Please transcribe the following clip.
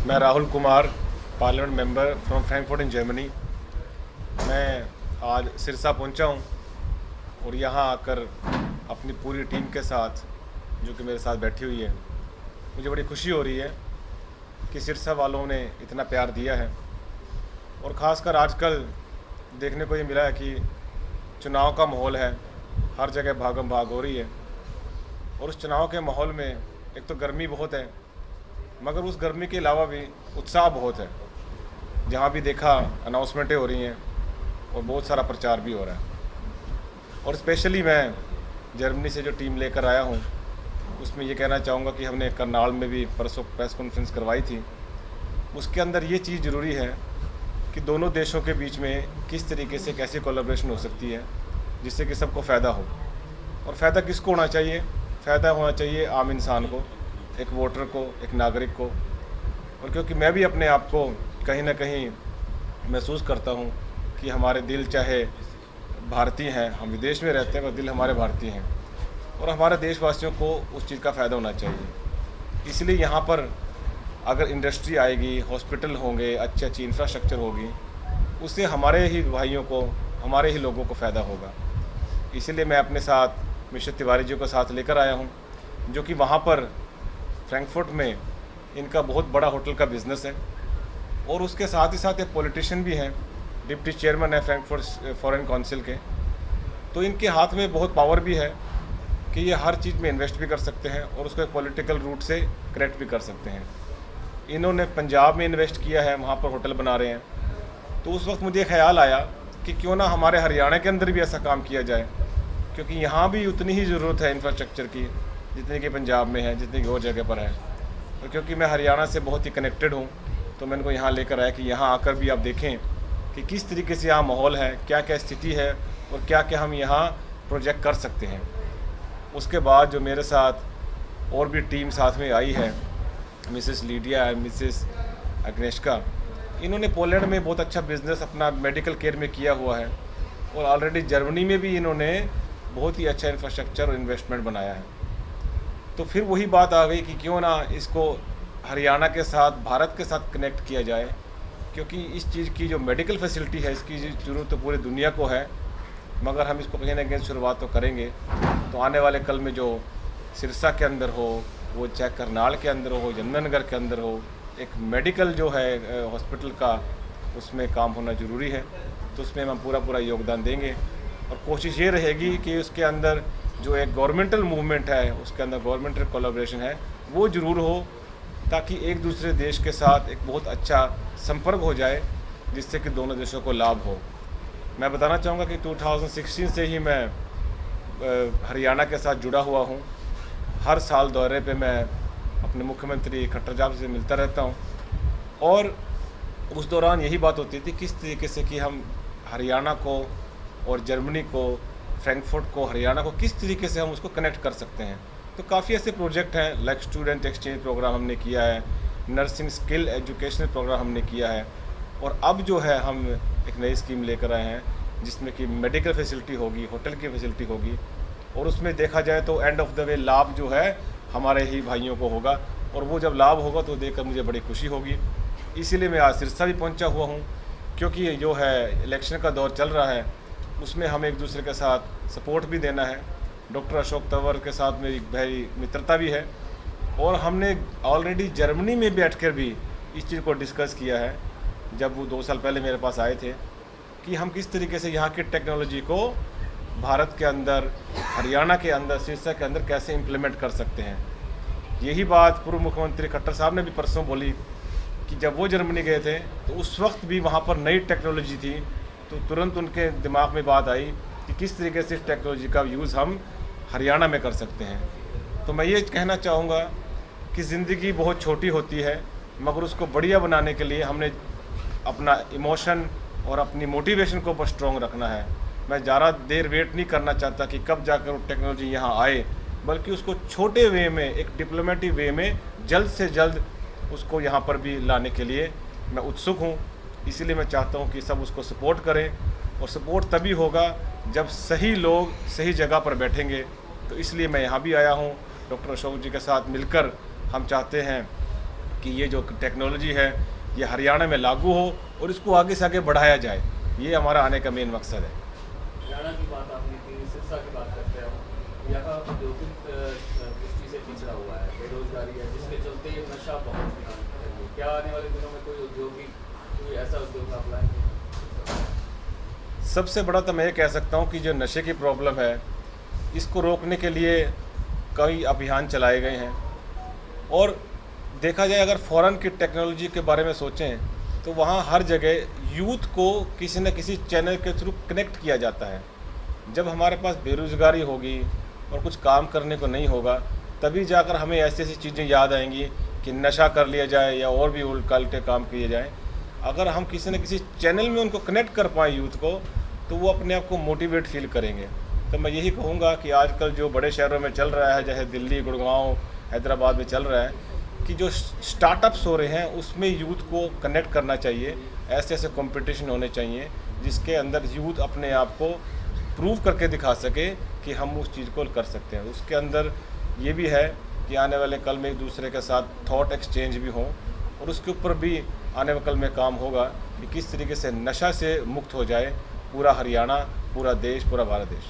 मैं Rahul Kumar, parliament member from Frankfurt in Germany. मैं आज सिरसा पहुंचा हूं और यहां आकर अपनी पूरी टीम के साथ, जो कि मेरे साथ बैठी हुई है, मुझे बड़ी खुशी हो रही है कि सिरसा वालों ने इतना प्यार दिया है। और ख़ासकर आजकल देखने को ये मिला है कि चुनाव का माहौल है, हर जगह भागम भाग हो रही है। और उस चुनाव के माहौल में एक तो गर्मी बहुत है, मगर उस गर्मी के अलावा भी उत्साह बहुत है। जहाँ भी देखा अनाउंसमेंटें हो रही हैं और बहुत सारा प्रचार भी हो रहा है। और स्पेशली मैं जर्मनी से जो टीम लेकर आया हूँ, उसमें ये कहना चाहूँगा कि हमने करनाल में भी परसों प्रेस कॉन्फ्रेंस करवाई थी। उसके अंदर ये चीज़ ज़रूरी है कि दोनों देशों के बीच में किस तरीके से कैसी कोलैबोरेशन हो सकती है जिससे कि सबको फ़ायदा हो। और फ़ायदा किसको होना चाहिए? फ़ायदा होना चाहिए आम इंसान को, एक वोटर को, एक नागरिक को। और क्योंकि मैं भी अपने आप को कहीं ना कहीं महसूस करता हूँ कि हमारे दिल चाहे भारतीय हैं, हम विदेश में रहते हैं, पर दिल हमारे भारतीय हैं और हमारे देशवासियों को उस चीज़ का फ़ायदा होना चाहिए। इसलिए यहाँ पर अगर इंडस्ट्री आएगी, हॉस्पिटल होंगे, अच्छी अच्छी इंफ्रास्ट्रक्चर होगी, उससे हमारे ही भाइयों को, हमारे ही लोगों को फ़ायदा होगा। इसीलिए मैं अपने साथ मिस्टर तिवारी जी को साथ लेकर आया हूँ, जो कि वहाँ पर फ्रैंकफर्ट में इनका बहुत बड़ा होटल का बिज़नेस है। और उसके साथ ही साथ एक पॉलिटिशियन भी हैं, डिप्टी चेयरमैन है फ्रैंकफर्ट फॉरेन काउंसिल के। तो इनके हाथ में बहुत पावर भी है कि ये हर चीज़ में इन्वेस्ट भी कर सकते हैं और उसको एक पॉलिटिकल रूट से करेक्ट भी कर सकते हैं। इन्होंने पंजाब में इन्वेस्ट किया है, वहाँ पर होटल बना रहे हैं। तो उस वक्त मुझे ख्याल आया कि क्यों ना हमारे हरियाणा के अंदर भी ऐसा काम किया जाए, क्योंकि यहाँ भी उतनी ही ज़रूरत है इंफ्रास्ट्रक्चर की जितनी कि पंजाब में है, जितनी कि और जगह पर है। और क्योंकि मैं हरियाणा से बहुत ही कनेक्टेड हूँ, तो मैं इनको यहाँ लेकर आया कि यहाँ आकर भी आप देखें कि किस तरीके से यहाँ माहौल है, क्या क्या स्थिति है और क्या क्या हम यहाँ प्रोजेक्ट कर सकते हैं। उसके बाद जो मेरे साथ और भी टीम साथ में आई है, मिसेस लीडिया और मिसेस अग्नेशका, इन्होंने पोलैंड में बहुत अच्छा बिजनेस अपना मेडिकल केयर में किया हुआ है और ऑलरेडी जर्मनी में भी इन्होंने बहुत ही अच्छा इंफ्रास्ट्रक्चर और इन्वेस्टमेंट बनाया है। तो फिर वही बात आ गई कि क्यों ना इसको हरियाणा के साथ, भारत के साथ कनेक्ट किया जाए, क्योंकि इस चीज़ की जो मेडिकल फैसिलिटी है, इसकी ज़रूरत तो पूरी दुनिया को है, मगर हम इसको कहीं ना कहीं शुरुआत तो करेंगे। तो आने वाले कल में जो सिरसा के अंदर हो, वो चाहे करनाल के अंदर हो, यमुनानगर के अंदर हो, एक मेडिकल जो है हॉस्पिटल का, उसमें काम होना ज़रूरी है। तो उसमें हम पूरा पूरा योगदान देंगे और कोशिश ये रहेगी कि उसके अंदर जो एक गवर्नमेंटल मूवमेंट है, उसके अंदर गवर्नमेंटल कोलैबोरेशन है, वो ज़रूर हो, ताकि एक दूसरे देश के साथ एक बहुत अच्छा संपर्क हो जाए, जिससे कि दोनों देशों को लाभ हो। मैं बताना चाहूँगा कि 2016 से ही मैं हरियाणा के साथ जुड़ा हुआ हूँ। हर साल दौरे पे मैं अपने मुख्यमंत्री खट्टर साहब से मिलता रहता हूँ और उस दौरान यही बात होती थी किस तरीके से कि हम हरियाणा को और जर्मनी को, फ्रैंकफर्ट को, हरियाणा को किस तरीके से हम उसको कनेक्ट कर सकते हैं। तो काफ़ी ऐसे प्रोजेक्ट हैं, लाइक स्टूडेंट एक्सचेंज प्रोग्राम हमने किया है, नर्सिंग स्किल एजुकेशनल प्रोग्राम हमने किया है और अब जो है हम एक नई स्कीम लेकर आए हैं जिसमें कि मेडिकल फैसिलिटी होगी, होटल की फैसिलिटी होगी और उसमें देखा जाए तो एंड ऑफ द वे लाभ जो है हमारे ही भाइयों को होगा और वो जब लाभ होगा तो देखकर मुझे बड़ी खुशी होगी। इसीलिए मैं आज सिरसा भी पहुंचा हुआ हूं, क्योंकि जो है इलेक्शन का दौर चल रहा है, उसमें हमें एक दूसरे के साथ सपोर्ट भी देना है। डॉक्टर अशोक तंवर के साथ मेरी गहरी मित्रता भी है और हमने ऑलरेडी जर्मनी में बैठकर भी इस चीज़ को डिस्कस किया है, जब वो 2 साल पहले मेरे पास आए थे, कि हम किस तरीके से यहाँ की टेक्नोलॉजी को भारत के अंदर, हरियाणा के अंदर, सिरसा के अंदर कैसे इम्प्लीमेंट कर सकते हैं। यही बात पूर्व मुख्यमंत्री खट्टर साहब ने भी परसों बोली कि जब वो जर्मनी गए थे तो उस वक्त भी वहाँ पर नई टेक्नोलॉजी थी, तो तुरंत उनके दिमाग में बात आई कि किस तरीके से इस टेक्नोलॉजी का यूज़ हम हरियाणा में कर सकते हैं। तो मैं ये कहना चाहूँगा कि ज़िंदगी बहुत छोटी होती है, मगर उसको बढ़िया बनाने के लिए हमने अपना इमोशन और अपनी मोटिवेशन को बस स्ट्रॉन्ग रखना है। मैं ज़्यादा देर वेट नहीं करना चाहता कि कब जाकर वो टेक्नोलॉजी यहाँ आए, बल्कि उसको छोटे वे में, एक डिप्लोमेटिक वे में जल्द से जल्द उसको यहाँ पर भी लाने के लिए मैं उत्सुक हूँ। इसीलिए मैं चाहता हूँ कि सब उसको सपोर्ट करें और सपोर्ट तभी होगा जब सही लोग सही जगह पर बैठेंगे। तो इसलिए मैं यहाँ भी आया हूँ, डॉक्टर अशोक जी के साथ मिलकर हम चाहते हैं कि ये जो टेक्नोलॉजी है ये हरियाणा में लागू हो और इसको आगे से आगे बढ़ाया जाए। ये हमारा आने का मेन मकसद है। हरियाणा की बात आपने की, सिरसा की बात करते हैं हम। यहाँ औद्योगिक दृष्टि से पिछड़ा हुआ है, बेरोजगारी है, जिसके चलते नशा बहुत है। क्या आने वाले दिनों में कोई ऐसा उद्योग आप लाएंगे? सबसे बड़ा तो मैं ये कह सकता हूँ कि जो नशे की प्रॉब्लम है इसको रोकने के लिए कई अभियान चलाए गए हैं। और देखा जाए अगर फ़ॉरेन की टेक्नोलॉजी के बारे में सोचें तो वहाँ हर जगह यूथ को किसी न किसी चैनल के थ्रू कनेक्ट किया जाता है। जब हमारे पास बेरोज़गारी होगी और कुछ काम करने को नहीं होगा तभी जाकर हमें ऐसी ऐसी चीज़ें याद आएंगी कि नशा कर लिया जाए या और भी उल्टे काम किए जाएं। अगर हम किसी न किसी चैनल में उनको कनेक्ट कर पाएँ यूथ को तो वो अपने आप को मोटिवेट फील करेंगे। तो मैं यही कहूँगा कि आजकल जो बड़े शहरों में चल रहा है, जैसे दिल्ली, गुड़गांव, हैदराबाद में चल रहा है कि जो स्टार्टअप्स हो रहे हैं उसमें यूथ को कनेक्ट करना चाहिए। ऐसे ऐसे कंपटीशन होने चाहिए जिसके अंदर यूथ अपने आप को प्रूव करके दिखा सके कि हम उस चीज़ को कर सकते हैं। उसके अंदर ये भी है कि आने वाले कल में एक दूसरे के साथ थॉट एक्सचेंज भी हों और उसके ऊपर भी आने वाले कल में काम होगा कि किस तरीके से नशा से मुक्त हो जाए पूरा हरियाणा, पूरा देश, पूरा भारत देश।